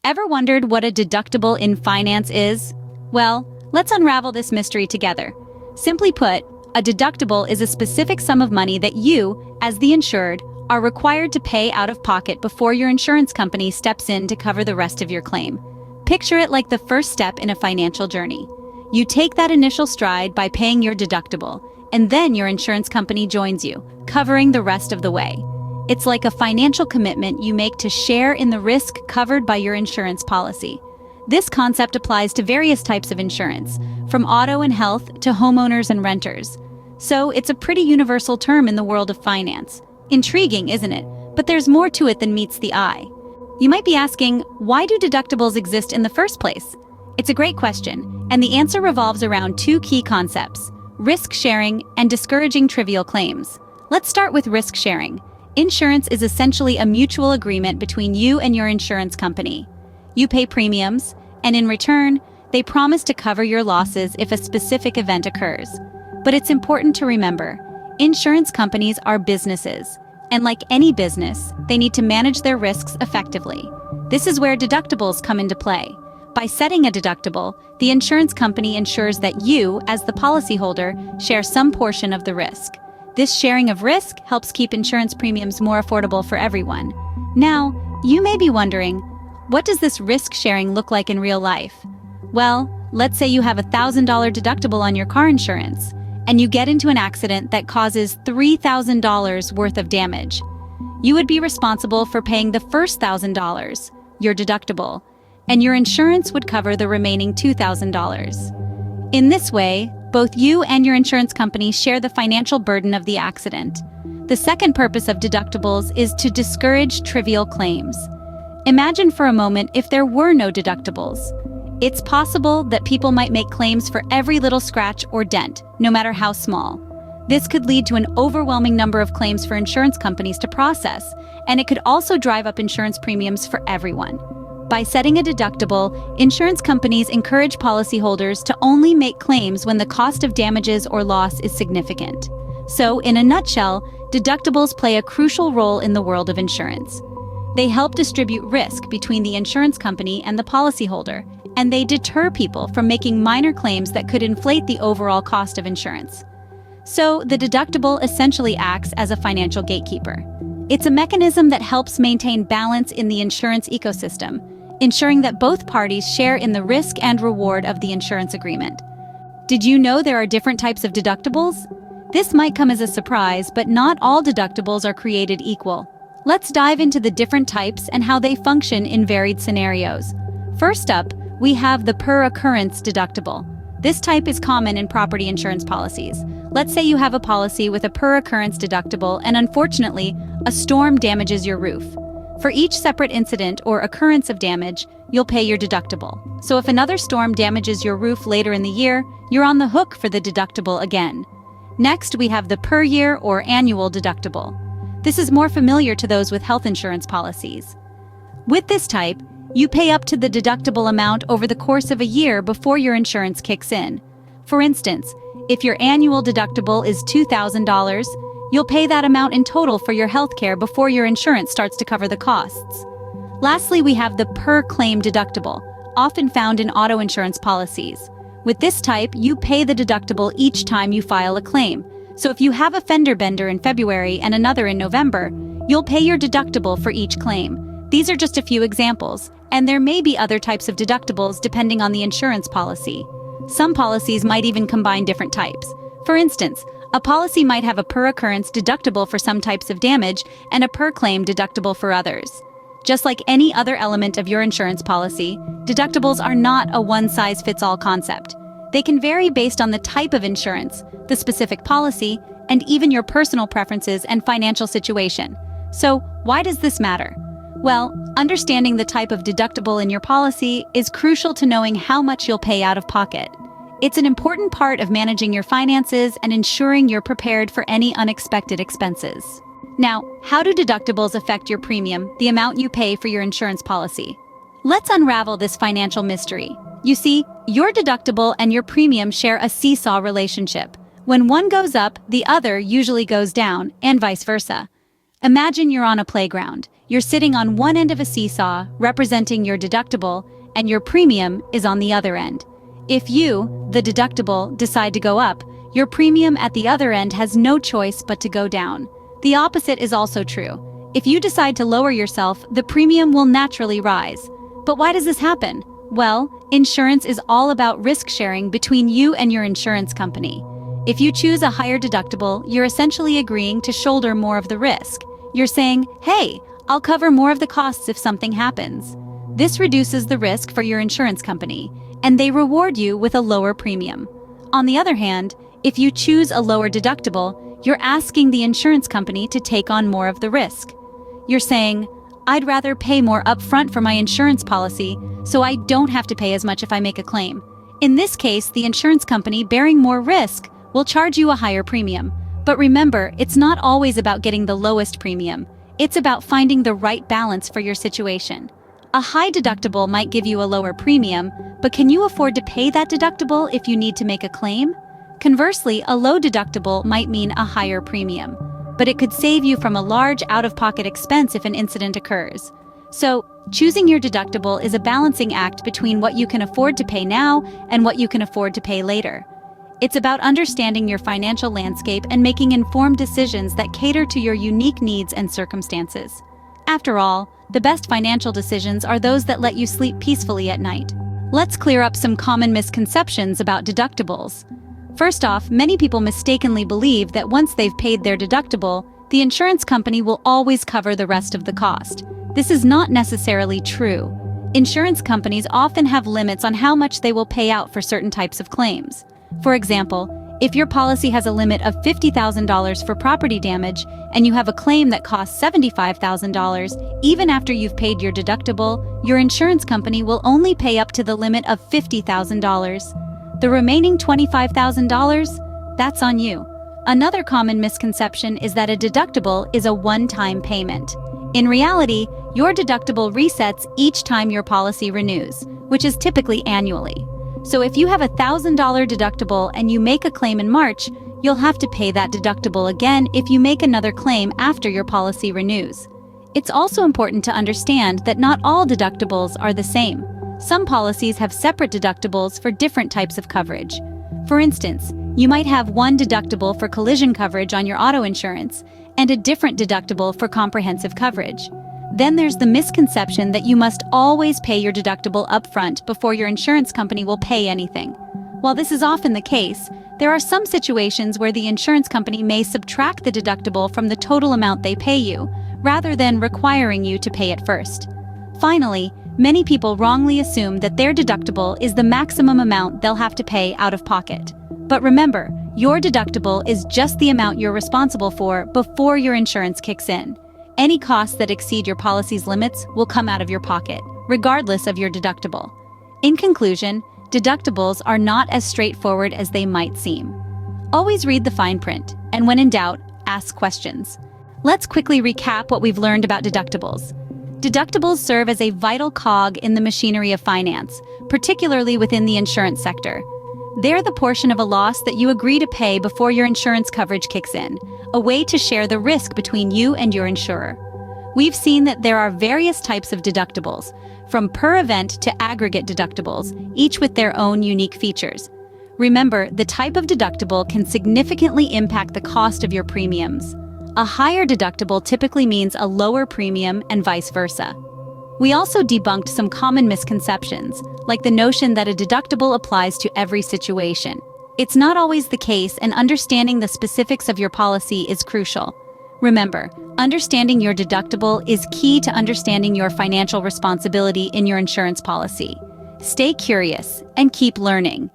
Ever wondered what a deductible in finance is? Well, let's unravel this mystery together. Simply put, a deductible is a specific sum of money that you, as the insured, are required to pay out of pocket before your insurance company steps in to cover the rest of your claim. Picture it like the first step in a financial journey. You take that initial stride by paying your deductible, and then your insurance company joins you, covering the rest of the way. It's like a financial commitment you make to share in the risk covered by your insurance policy. This concept applies to various types of insurance, from auto and health to homeowners and renters. So it's a pretty universal term in the world of finance. Intriguing, isn't it? But there's more to it than meets the eye. You might be asking, why do deductibles exist in the first place? It's a great question, and the answer revolves around two key concepts: risk sharing and discouraging trivial claims. Let's start with risk sharing. Insurance is essentially a mutual agreement between you and your insurance company. You pay premiums, and in return, they promise to cover your losses if a specific event occurs. But it's important to remember, insurance companies are businesses, and like any business, they need to manage their risks effectively. This is where deductibles come into play. By setting a deductible, the insurance company ensures that you, as the policyholder, share some portion of the risk. This sharing of risk helps keep insurance premiums more affordable for everyone. Now, you may be wondering, what does this risk sharing look like in real life? Well, let's say you have a $1,000 deductible on your car insurance, and you get into an accident that causes $3,000 worth of damage. You would be responsible for paying the first $1,000, your deductible, and your insurance would cover the remaining $2,000. In this way, both you and your insurance company share the financial burden of the accident. The second purpose of deductibles is to discourage trivial claims. Imagine for a moment if there were no deductibles. It's possible that people might make claims for every little scratch or dent, no matter how small. This could lead to an overwhelming number of claims for insurance companies to process, and it could also drive up insurance premiums for everyone. By setting a deductible, insurance companies encourage policyholders to only make claims when the cost of damages or loss is significant. So, in a nutshell, deductibles play a crucial role in the world of insurance. They help distribute risk between the insurance company and the policyholder, and they deter people from making minor claims that could inflate the overall cost of insurance. So, the deductible essentially acts as a financial gatekeeper. It's a mechanism that helps maintain balance in the insurance ecosystem, ensuring that both parties share in the risk and reward of the insurance agreement. Did you know there are different types of deductibles? This might come as a surprise, but not all deductibles are created equal. Let's dive into the different types and how they function in varied scenarios. First up, we have the per-occurrence deductible. This type is common in property insurance policies. Let's say you have a policy with a per-occurrence deductible and unfortunately, a storm damages your roof. For each separate incident or occurrence of damage, you'll pay your deductible. So if another storm damages your roof later in the year, you're on the hook for the deductible again. Next, we have the per-year or annual deductible. This is more familiar to those with health insurance policies. With this type, you pay up to the deductible amount over the course of a year before your insurance kicks in. For instance, if your annual deductible is $2,000, you'll pay that amount in total for your healthcare before your insurance starts to cover the costs. Lastly, we have the per-claim deductible, often found in auto insurance policies. With this type, you pay the deductible each time you file a claim. So if you have a fender bender in February and another in November, you'll pay your deductible for each claim. These are just a few examples, and there may be other types of deductibles depending on the insurance policy. Some policies might even combine different types. For instance, a policy might have a per-occurrence deductible for some types of damage and a per-claim deductible for others. Just like any other element of your insurance policy, deductibles are not a one-size-fits-all concept. They can vary based on the type of insurance, the specific policy, and even your personal preferences and financial situation. So, why does this matter? Well, understanding the type of deductible in your policy is crucial to knowing how much you'll pay out of pocket. It's an important part of managing your finances and ensuring you're prepared for any unexpected expenses. Now, how do deductibles affect your premium, the amount you pay for your insurance policy? Let's unravel this financial mystery. You see, your deductible and your premium share a seesaw relationship. When one goes up, the other usually goes down, and vice versa. Imagine you're on a playground. You're sitting on one end of a seesaw, representing your deductible, and your premium is on the other end. If you, the deductible, decide to go up, your premium at the other end has no choice but to go down. The opposite is also true. If you decide to lower yourself, the premium will naturally rise. But why does this happen? Well, insurance is all about risk sharing between you and your insurance company. If you choose a higher deductible, you're essentially agreeing to shoulder more of the risk. You're saying, hey, I'll cover more of the costs if something happens. This reduces the risk for your insurance company, and they reward you with a lower premium. On the other hand, if you choose a lower deductible, you're asking the insurance company to take on more of the risk. You're saying, I'd rather pay more upfront for my insurance policy, so I don't have to pay as much if I make a claim. In this case, the insurance company bearing more risk will charge you a higher premium. But remember, it's not always about getting the lowest premium. It's about finding the right balance for your situation. A high deductible might give you a lower premium, but can you afford to pay that deductible if you need to make a claim? Conversely, a low deductible might mean a higher premium, but it could save you from a large out-of-pocket expense if an incident occurs. So, choosing your deductible is a balancing act between what you can afford to pay now and what you can afford to pay later. It's about understanding your financial landscape and making informed decisions that cater to your unique needs and circumstances. After all, the best financial decisions are those that let you sleep peacefully at night. Let's clear up some common misconceptions about deductibles. First off, many people mistakenly believe that once they've paid their deductible, the insurance company will always cover the rest of the cost. This is not necessarily true. Insurance companies often have limits on how much they will pay out for certain types of claims. For example, if your policy has a limit of $50,000 for property damage and you have a claim that costs $75,000, even after you've paid your deductible, your insurance company will only pay up to the limit of $50,000. The remaining $25,000? That's on you. Another common misconception is that a deductible is a one-time payment. In reality, your deductible resets each time your policy renews, which is typically annually. So if you have a $1,000 deductible and you make a claim in March, you'll have to pay that deductible again if you make another claim after your policy renews. It's also important to understand that not all deductibles are the same. Some policies have separate deductibles for different types of coverage. For instance, you might have one deductible for collision coverage on your auto insurance and a different deductible for comprehensive coverage. Then there's the misconception that you must always pay your deductible upfront before your insurance company will pay anything. While this is often the case, there are some situations where the insurance company may subtract the deductible from the total amount they pay you, rather than requiring you to pay it first. Finally, many people wrongly assume that their deductible is the maximum amount they'll have to pay out of pocket. But remember, your deductible is just the amount you're responsible for before your insurance kicks in. Any costs that exceed your policy's limits will come out of your pocket, regardless of your deductible. In conclusion, deductibles are not as straightforward as they might seem. Always read the fine print, and when in doubt, ask questions. Let's quickly recap what we've learned about deductibles. Deductibles serve as a vital cog in the machinery of finance, particularly within the insurance sector. They're the portion of a loss that you agree to pay before your insurance coverage kicks in, a way to share the risk between you and your insurer. We've seen that there are various types of deductibles, from per event to aggregate deductibles, each with their own unique features. Remember, the type of deductible can significantly impact the cost of your premiums. A higher deductible typically means a lower premium and vice versa. We also debunked some common misconceptions, like the notion that a deductible applies to every situation. It's not always the case, and understanding the specifics of your policy is crucial. Remember, understanding your deductible is key to understanding your financial responsibility in your insurance policy. Stay curious and keep learning.